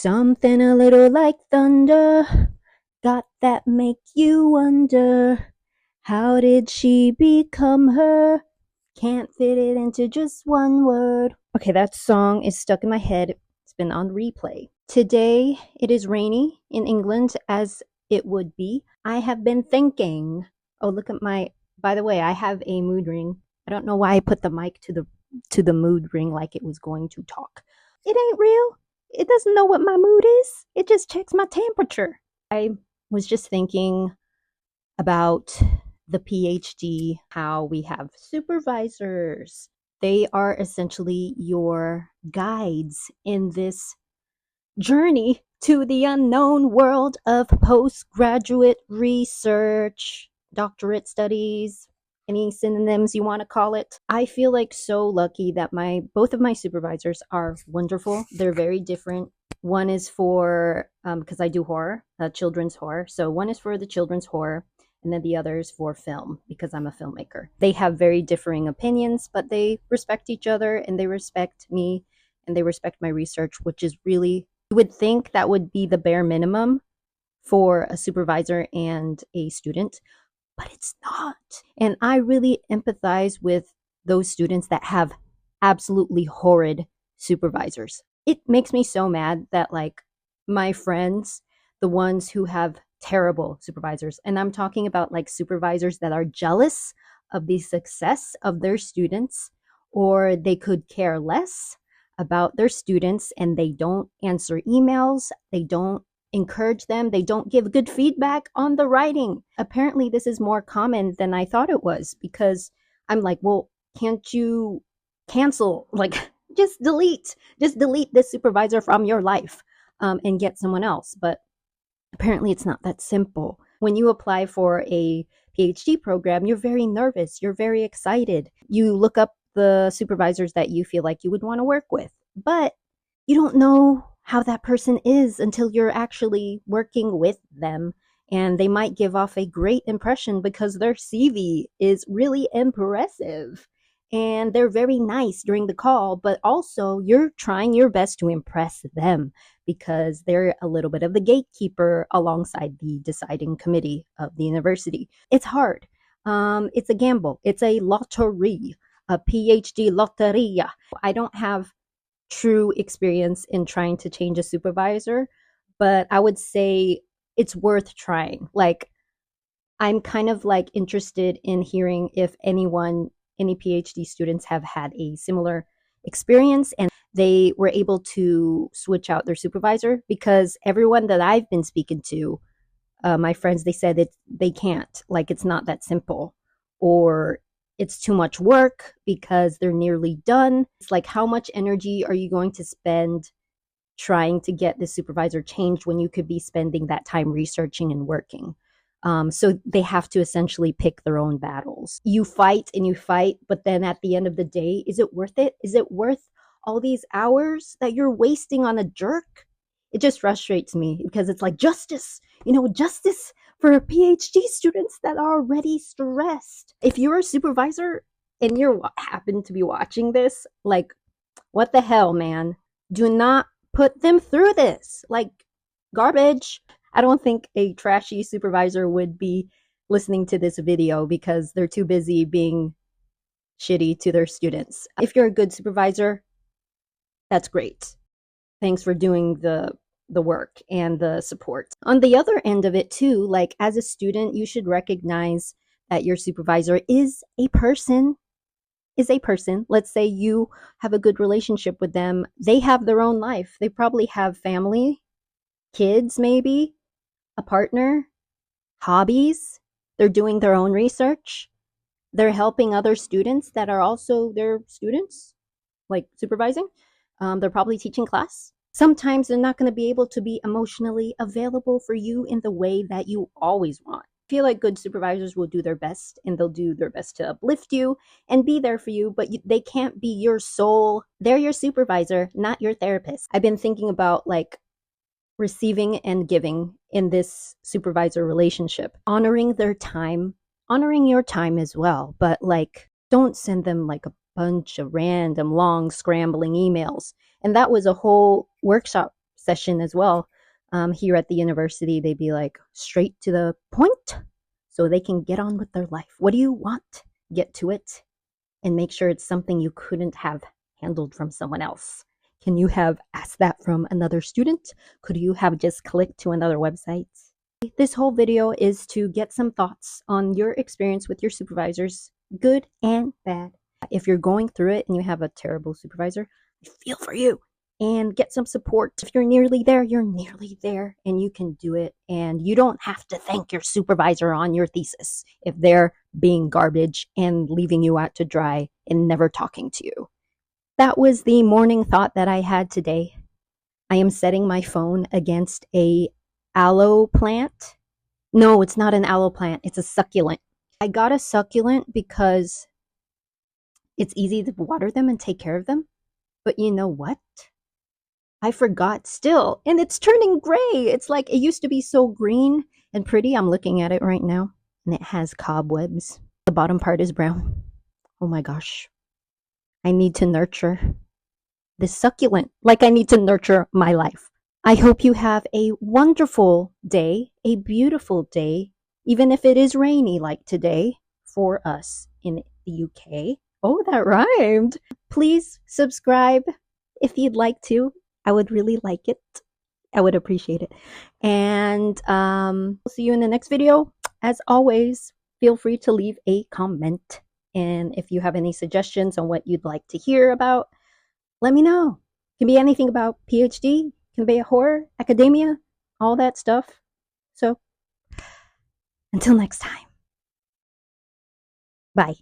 Something a little like thunder, got that make you wonder. How did she become her? Can't fit it into just one word. Okay, that song is stuck in my head. It's been on replay. Today, it is rainy in England, as it would be. I have been thinking. Oh, look at my. By the way, I have a mood ring. I don't know why I put the mic to the mood ring like it was going to talk. It ain't real. It doesn't know what my mood is. It just checks my temperature. I was just thinking about the PhD, how we have supervisors. They are essentially your guides in this journey to the unknown world of postgraduate research, doctorate studies, any synonyms you want to call it. I feel like so lucky that both of my supervisors are wonderful. They're very different. One is for because I do horror, children's horror. So one is for the children's horror, and then the other is for film because I'm a filmmaker. They have very differing opinions, but they respect each other and they respect me and they respect my research, which is really, you would think that would be the bare minimum for a supervisor and a student, but it's not. And I really empathize with those students that have absolutely horrid supervisors. It makes me so mad that, like, my friends, the ones who have terrible supervisors, and I'm talking about like supervisors that are jealous of the success of their students, or they could care less about their students and they don't answer emails, they don't encourage them, they don't give good feedback on the writing. Apparently this is more common than I thought it was, because I'm like, well, can't you cancel, like, just delete this supervisor from your life, and get someone else? But apparently it's not that simple. When you apply for a PhD program, you're very nervous, you're very excited. You look up the supervisors that you feel like you would want to work with, but you don't know how that person is until you're actually working with them. And they might give off a great impression because their CV is really impressive and they're very nice during the call, but also you're trying your best to impress them because they're a little bit of the gatekeeper alongside the deciding committee of the university. It's hard. It's a gamble. It's a lottery, a PhD lotteria. I don't have true experience in trying to change a supervisor, but I would say it's worth trying. Like, I'm kind of like interested in hearing if any PhD students have had a similar experience and they were able to switch out their supervisor, because everyone that I've been speaking to, my friends, they said they can't. Like, it's not that simple, or it's too much work because they're nearly done. It's like, how much energy are you going to spend trying to get the supervisor changed when you could be spending that time researching and working? So they have to essentially pick their own battles. You fight and you fight, but then at the end of the day, is it worth it? Is it worth all these hours that you're wasting on a jerk? It just frustrates me because it's like, justice, justice for PhD students that are already stressed. If you're a supervisor and you happen to be watching this, like, what the hell, man? Do not put them through this. Like, garbage. I don't think a trashy supervisor would be listening to this video because they're too busy being shitty to their students. If you're a good supervisor, that's great. Thanks for doing the work and the support. On the other end of it too, like, as a student, you should recognize that your supervisor is a person. Let's say you have a good relationship with them. They have their own life. They probably have family, kids, maybe a partner, hobbies. They're doing their own research. They're helping other students that are also their students, like supervising. They're probably teaching class. Sometimes they're not going to be able to be emotionally available for you in the way that you always want. I feel like good supervisors will do their best, and they'll do their best to uplift you and be there for you, but they can't be your soul. They're your supervisor, not your therapist. I've been thinking about, like, receiving and giving in this supervisor relationship, honoring their time, honoring your time as well, but, like, don't send them like a bunch of random long scrambling emails. And that was a whole workshop session as well. Here at the university, they'd be like straight to the point so they can get on with their life. What do you want? Get to it and make sure it's something you couldn't have handled from someone else. Can you have asked that from another student? Could you have just clicked to another website? This whole video is to get some thoughts on your experience with your supervisors, good and bad. If you're going through it and you have a terrible supervisor, I feel for you. And get some support. If you're nearly there, you're nearly there and you can do it. And you don't have to thank your supervisor on your thesis if they're being garbage and leaving you out to dry and never talking to you. That was the morning thought that I had today. I am setting my phone against a aloe plant. No, it's not an aloe plant. It's a succulent. I got a succulent because it's easy to water them and take care of them. But you know what? I forgot still, and it's turning gray. It's like it used to be so green and pretty. I'm looking at it right now, and it has cobwebs. The bottom part is brown. Oh my gosh. I need to nurture this succulent like I need to nurture my life. I hope you have a wonderful day, a beautiful day, even if it is rainy like today for us in the UK. Oh, that rhymed. Please subscribe if you'd like to. I would really like it. I would appreciate it. And I'll see you in the next video. As always, feel free to leave a comment. And if you have any suggestions on what you'd like to hear about, let me know. It can be anything about PhD, it can be a horror, academia, all that stuff. So until next time. Bye.